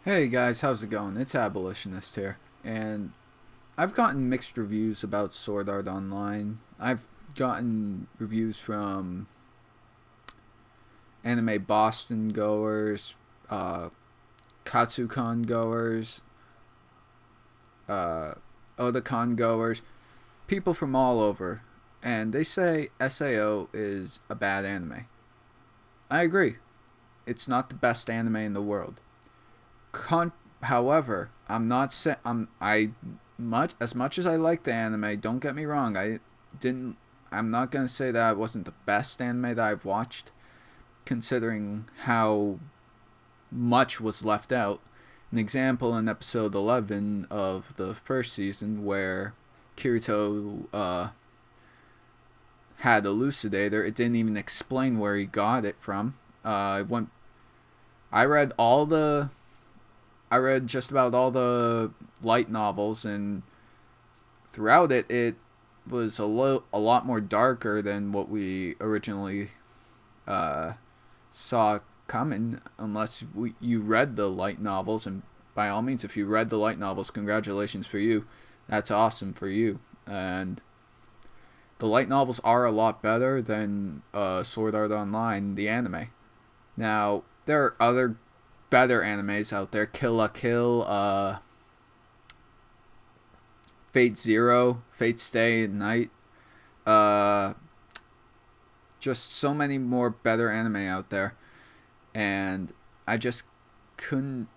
Hey guys, how's it going? It's Abolitionist here, and I've gotten mixed reviews about Sword Art Online. I've gotten reviews from anime Boston goers, Katsucon goers, uh, Otakon goers, people from all over, and they say SAO is a bad anime. I agree. It's not the best anime in the world. However, I'm not I much as much as I like the anime. Don't get me wrong. Didn't. I'm not gonna say that it wasn't the best anime that I've watched, considering how much was left out. An example in episode 11 of the first season where Kirito had Elucidator. It didn't even explain where he got it from. I went. I read all the I read just about all the light novels, and throughout it was a lot more darker than what we originally saw coming. Unless you read the light novels, and by all means, if you read the light novels, congratulations for you. That's awesome for you. And the light novels are a lot better than Sword Art Online, the anime. Now, there are other better animes out there. Kill la Kill, Fate Zero, Fate Stay at Night. Just so many more better anime out there. And I just couldn't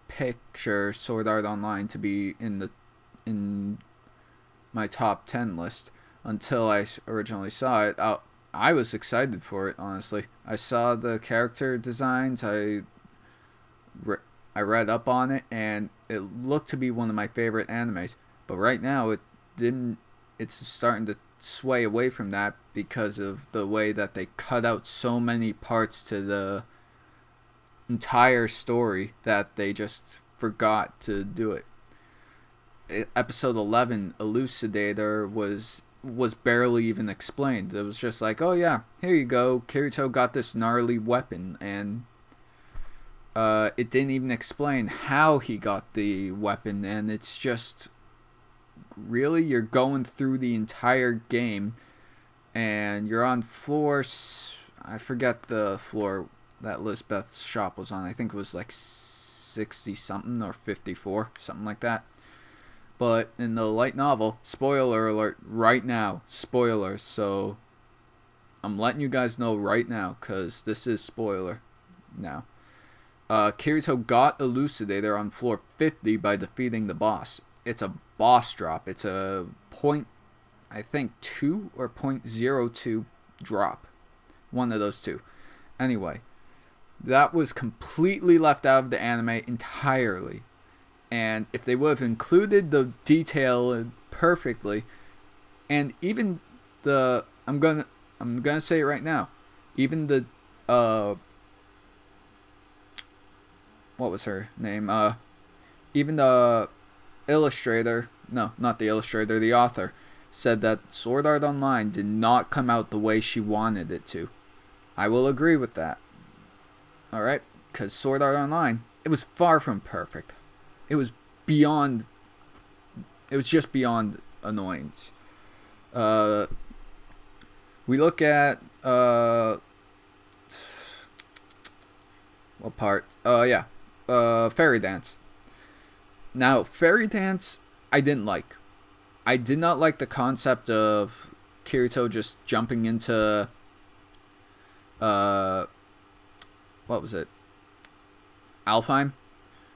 picture Sword Art Online to be in my top 10 list until I originally saw it. I was excited for it, honestly. I saw the character designs. I read up on it, and it looked to be one of my favorite animes. But right now, it didn't. It's starting to sway away from that because of the way that they cut out so many parts to the entire story that they just forgot to do it. Episode 11, Elucidator, was barely even explained. It was just like, oh yeah, here you go, Kirito got this gnarly weapon, and it didn't even explain how he got the weapon. And it's just, really, you're going through the entire game, and you're on floor, I forget the floor that Lisbeth's shop was on. I think it was like 60 something or 54, something like that. But in the light novel, spoiler alert right now, spoilers, so I'm letting you guys know right now, because this is spoiler now. Kirito got Elucidator on floor 50 by defeating the boss. It's a boss drop. It's a I think 2 or 0.02 drop. One of those two. Anyway, that was completely left out of the anime entirely. And if they would have included the detail perfectly, and even I'm gonna say it right now, even the what was her name? Even the illustrator, no, not the illustrator, the author, said that Sword Art Online did not come out the way she wanted it to. I will agree with that. Alright? Because Sword Art Online, it was far from perfect. It was just beyond annoyance. We look at, what part? Fairy Dance. Now, Fairy Dance, I didn't like. I did not like the concept of Kirito just jumping into, what was it? Alfheim?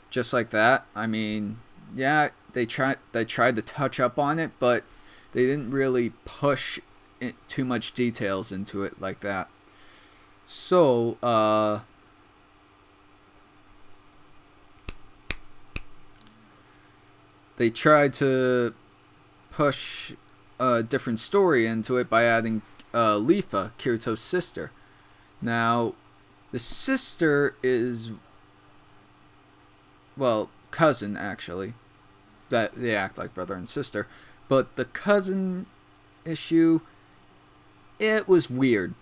Just like that. I mean, yeah, they tried to touch up on it, but they didn't really push too much details into it like that. So, they tried to push a different story into it by adding Lifa, Kirito's sister. Now, the sister is, well, cousin, actually. That they act like brother and sister. But the cousin issue, it was weird,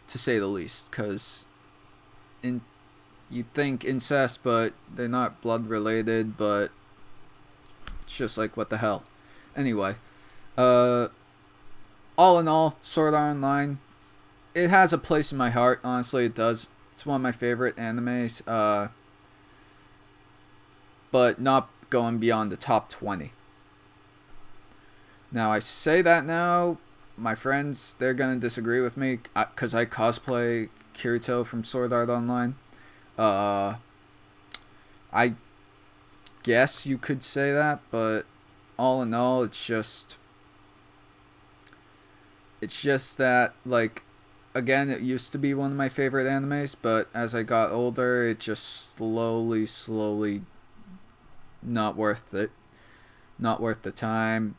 to say the least. Because you'd think incest, but they're not blood related, but it's just like, what the hell. Anyway, all in all, Sword Art Online, it has a place in my heart. Honestly, it does. It's one of my favorite animes, but not going beyond the top 20. Now, I say that now, my friends, they're going to disagree with me because I cosplay Kirito from Sword Art Online. I guess you could say that, but all in all, it's just that, like, again, it used to be one of my favorite animes, but as I got older, it just slowly not worth it. Not worth the time.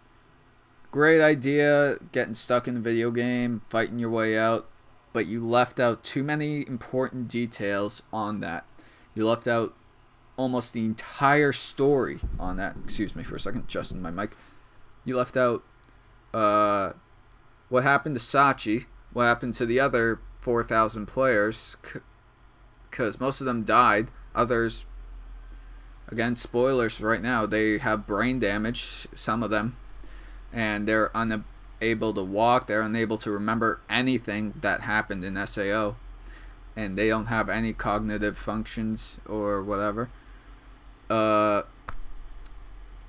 Great idea, getting stuck in a video game, fighting your way out, but you left out too many important details on that. You left out almost the entire story on that. Excuse me for a second, adjusting my mic. You left out what happened to Sachi, what happened to the other 4,000 players, because most of them died. Others, again, spoilers right now, they have brain damage, some of them, and they're unable to walk, they're unable to remember anything that happened in SAO, and they don't have any cognitive functions or whatever.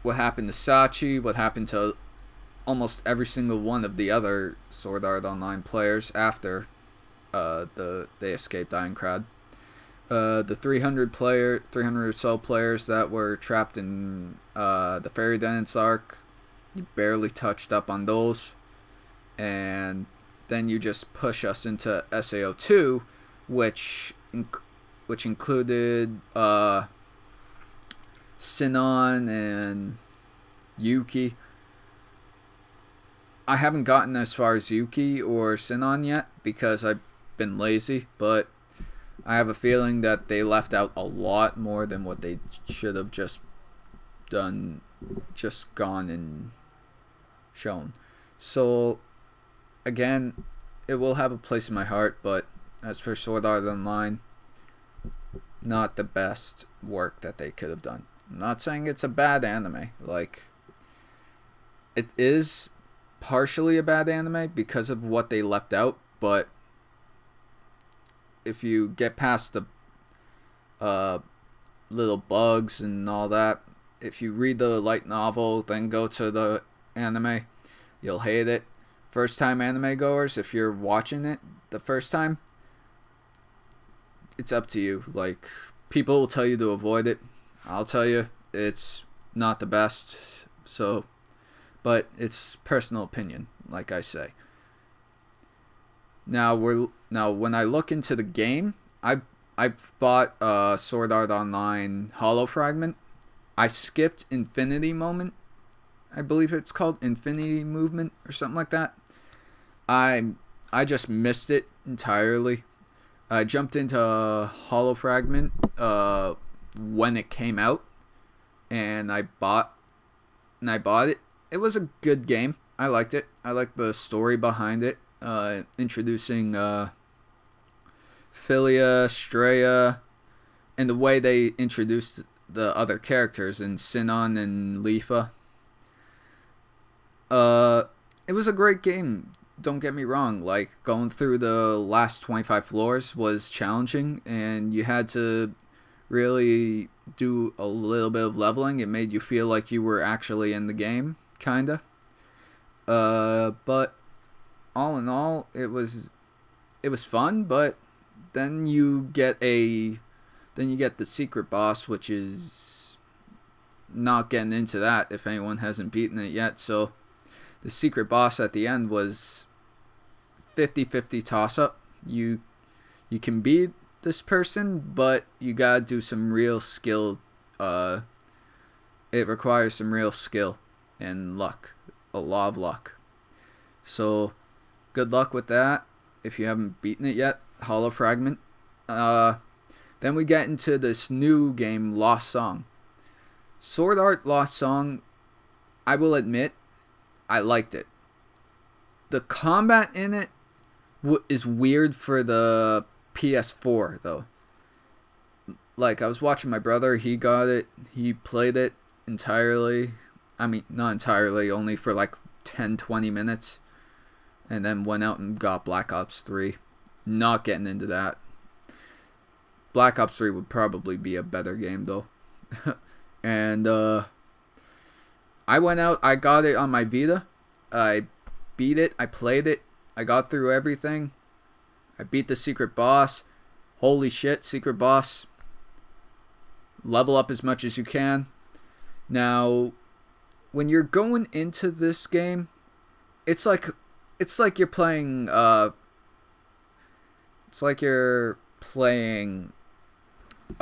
What happened to Sachi, what happened to almost every single one of the other Sword Art Online players after they escaped Ironcrad. The 300 or so players that were trapped in the Fairy Dance arc, you barely touched up on those, and then you just push us into SAO 2, which included Sinon and Yuki. I haven't gotten as far as Yuki or Sinon yet because I've been lazy, but I have a feeling that they left out a lot more than what they should have just done, just gone and shown. So, again, it will have a place in my heart, but as for Sword Art Online, not the best work that they could have done. I'm not saying it's a bad anime. Like, it is partially a bad anime because of what they left out, but if you get past the little bugs and all that, if you read the light novel, then go to the anime, you'll hate it. First time anime goers, if you're watching it the first time, it's up to you. Like, people will tell you to avoid it. I'll tell you, it's not the best. So, but it's personal opinion, like I say. Now when I look into the game, I bought Sword Art Online Hollow Fragment. I skipped Infinity Moment. I believe it's called Infinity Movement or something like that. I just missed it entirely. I jumped into Hollow Fragment when it came out, and I bought it. It was a good game. I liked it. I liked the story behind it. Introducing Philia, Straya, and the way they introduced the other characters in Sinon and Lifa. It was a great game. Don't get me wrong. Like, going through the last 25 floors was challenging, and you had to really do a little bit of leveling. It made you feel like you were actually in the game, kinda. But all in all, it was fun. But then you get the secret boss, which is not getting into that if anyone hasn't beaten it yet. So the secret boss at the end was 50-50 toss up. You can beat this person, but you gotta do some real skill. It requires some real skill and luck, a lot of luck. So good luck with that if you haven't beaten it yet. Hollow Fragment. Then we get into this new game, Lost Song. Sword Art Lost Song, I will admit, I liked it. The combat in it is weird for the PS4, though. like I was watching my brother. He got it. He played it entirely. I mean, not entirely, only for like 10, 20 minutes. And then went out and got Black Ops 3. Not getting into that. Black Ops 3 would probably be a better game, though. And I went out. I got it on my Vita. I beat it. I played it. I got through everything. I beat the secret boss. Holy shit, secret boss. Level up as much as you can. Now, when you're going into this game, it's like you're playing a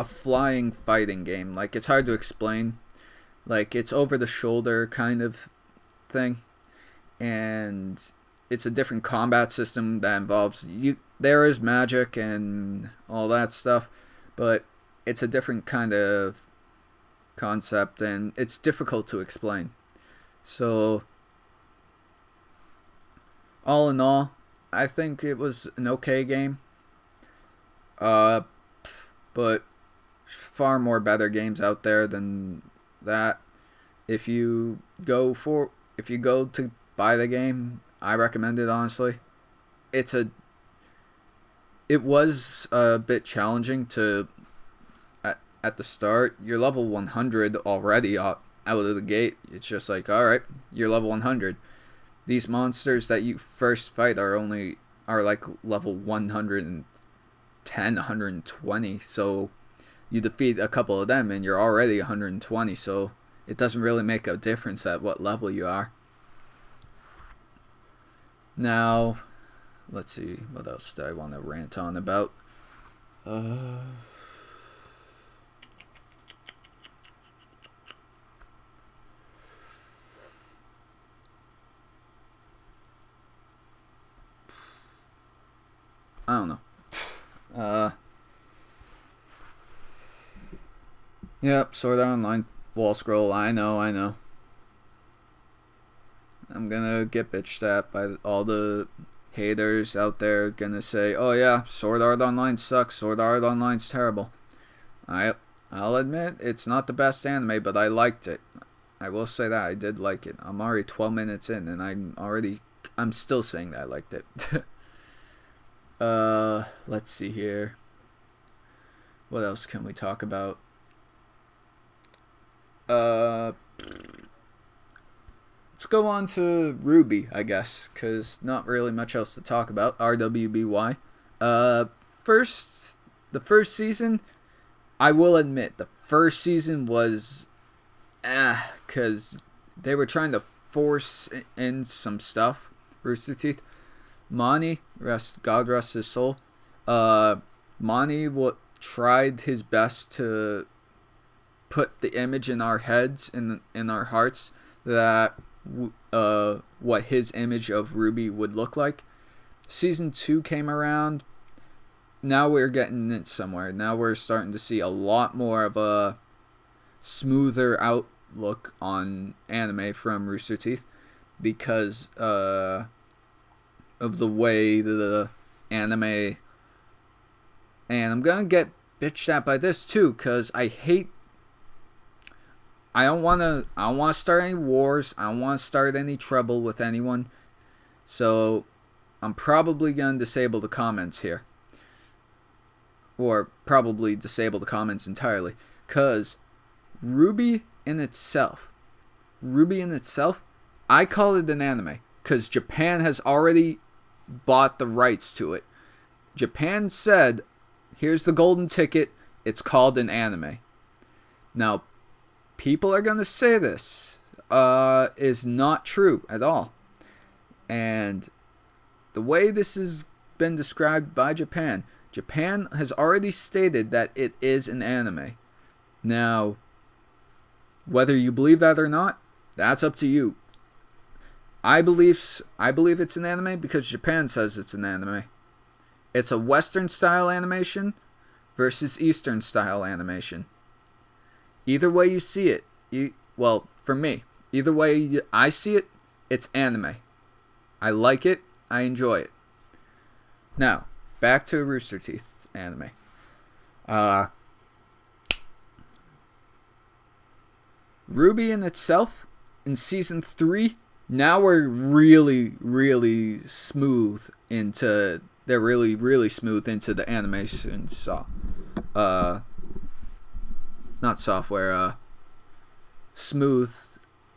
flying fighting game. Like, it's hard to explain. Like, it's over the shoulder kind of thing. And it's a different combat system that involves there is magic and all that stuff, but it's a different kind of concept, and it's difficult to explain. So, all in all, I think it was an okay game. But far more better games out there than that. If you go to buy the game, I recommend it, honestly. It was a bit challenging to at the start. You're level 100 already out of the gate. It's just like, alright, you're level 100. These monsters that you first fight are like level 110, 120. So you defeat a couple of them and you're already 120. So it doesn't really make a difference at what level you are. Now, let's see, what else do I want to rant on about? I don't know. Yep, Sword Art Online wall scroll. I know. I'm gonna get bitched at by all the haters out there. Gonna say, oh yeah, Sword Art Online sucks. Sword Art Online's terrible. I'll admit it's not the best anime, but I liked it. I will say that I did like it. I'm already 12 minutes in, and I'm still saying that I liked it. Let's see here. What else can we talk about? Let's go on to RWBY, I guess, because not really much else to talk about. RWBY. The first season, I will admit, the first season was because they were trying to force in some stuff. Rooster Teeth. Monty, God rest his soul. Monty tried his best to put the image in our heads, in our hearts, that what his image of RWBY would look like. Season 2 came around. Now we're getting it somewhere. Now we're starting to see a lot more of a smoother outlook on anime from Rooster Teeth because of the way the anime. And I'm gonna get bitched at by this too, because I don't want to start any wars. I don't want to start any trouble with anyone. So I'm probably going to disable the comments here. Or probably disable the comments entirely. Because RWBY in itself, I call it an anime. Because Japan has already bought the rights to it. Japan said, here's the golden ticket. It's called an anime. Now, people are going to say this is not true at all. And the way this has been described by Japan has already stated that it is an anime. Now, whether you believe that or not, that's up to you. I believe it's an anime because Japan says it's an anime. It's a Western style animation versus Eastern style animation. Either way you see it, for me, either way I see it, it's anime. I like it. I enjoy it. Now, back to Rooster Teeth anime. RWBY in itself, in season 3, now we're really, really smooth into. They're really, really smooth into the animation not software. Smooth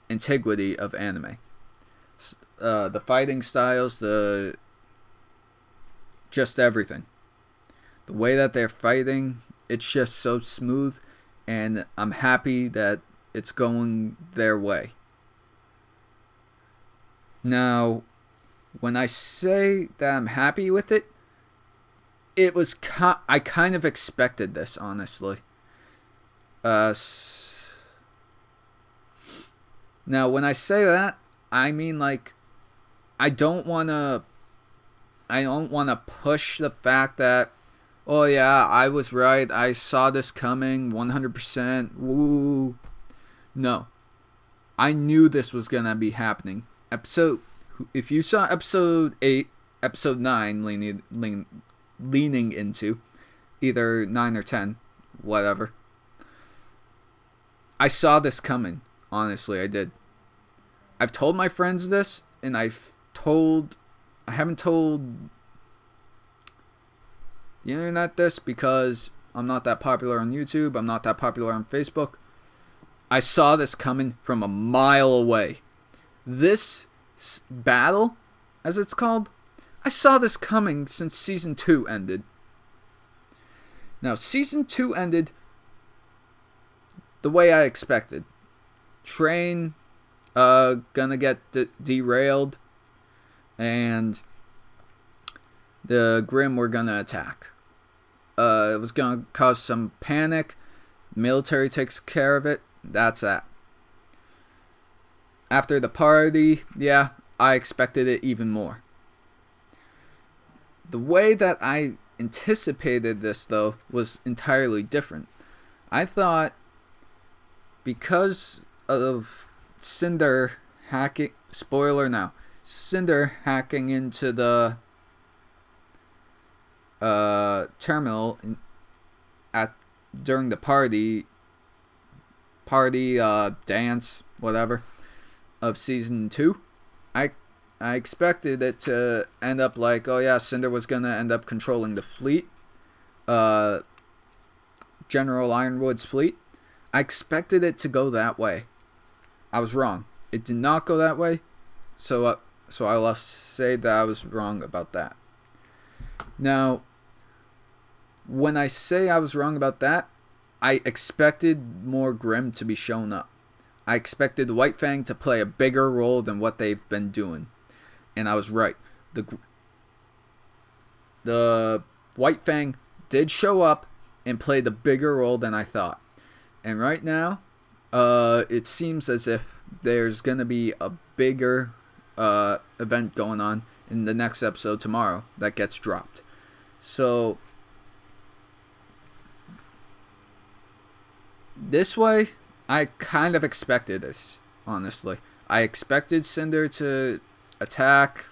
integrity of anime. The fighting styles, just everything. The way that they're fighting, it's just so smooth, and I'm happy that it's going their way. Now, when I say that I'm happy with it, it was I kind of expected this, honestly. Now, when I say that, I mean like I don't want to push the fact that, oh yeah, I was right, I saw this coming 100%. Woo. No. I knew this was going to be happening. If you saw episode 8, episode 9 leaning into either 9 or 10, whatever. I saw this coming. Honestly, I did. I've told my friends this, and I haven't told the internet this because I'm not that popular on YouTube. I'm not that popular on Facebook. I saw this coming from a mile away. This battle, as it's called, I saw this coming since season 2 ended. Now, season 2 ended the way I expected. Train gonna get derailed, and the Grimm were gonna attack. It was gonna cause some panic. Military takes care of it. That's that. After the party, yeah, I expected it even more. The way that I anticipated this, though, was entirely different. I thought, because of Cinder hacking, spoiler now, Cinder hacking into the terminal during the party dance, whatever, of season 2, I expected it to end up like, oh yeah, Cinder was gonna end up controlling the fleet, General Ironwood's fleet. I expected it to go that way. I was wrong. It did not go that way, so I'll say that I was wrong about that. Now, when I say I was wrong about that, I expected more Grimm to be shown up. I expected White Fang to play a bigger role than what they've been doing. And I was right. The White Fang did show up and played a bigger role than I thought. And right now, it seems as if there's going to be a bigger event going on in the next episode tomorrow that gets dropped. So, this way, I kind of expected this, honestly. I expected Cinder to attack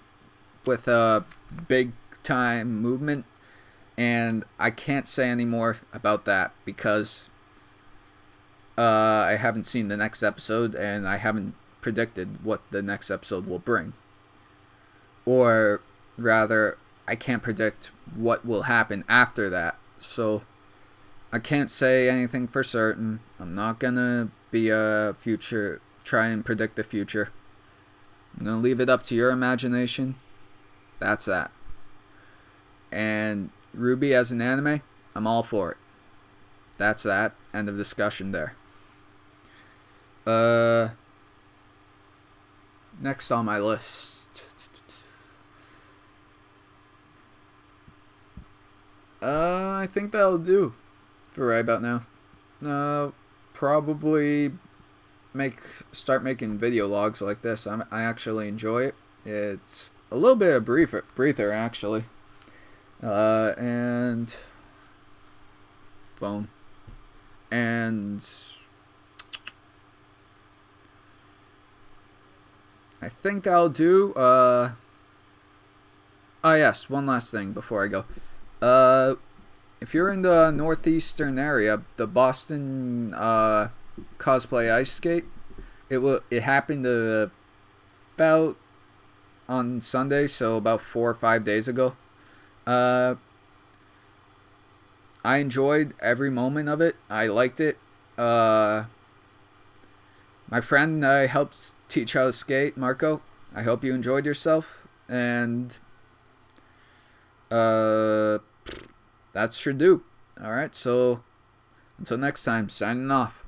with a big time movement, and I can't say any more about that because I haven't seen the next episode, and I haven't predicted what the next episode will bring. Or rather, I can't predict what will happen after that. So I can't say anything for certain. I'm not gonna try and predict the future. I'm gonna leave it up to your imagination. That's that. And RWBY as an anime, I'm all for it. That's that. End of discussion there. Next on my list. I think that'll do for right about now. Probably start making video logs like this. I actually enjoy it. It's a little bit of breather actually. And phone. And I think I'll do oh yes, one last thing before I go. If you're in the northeastern area, the Boston cosplay ice skate. It happened about on Sunday, so about 4 or 5 days ago. Uh, I enjoyed every moment of it. I liked it. Uh, my friend I helped teach how to skate, Marco. I hope you enjoyed yourself, and uh, that should do. All right, so until next time, signing off.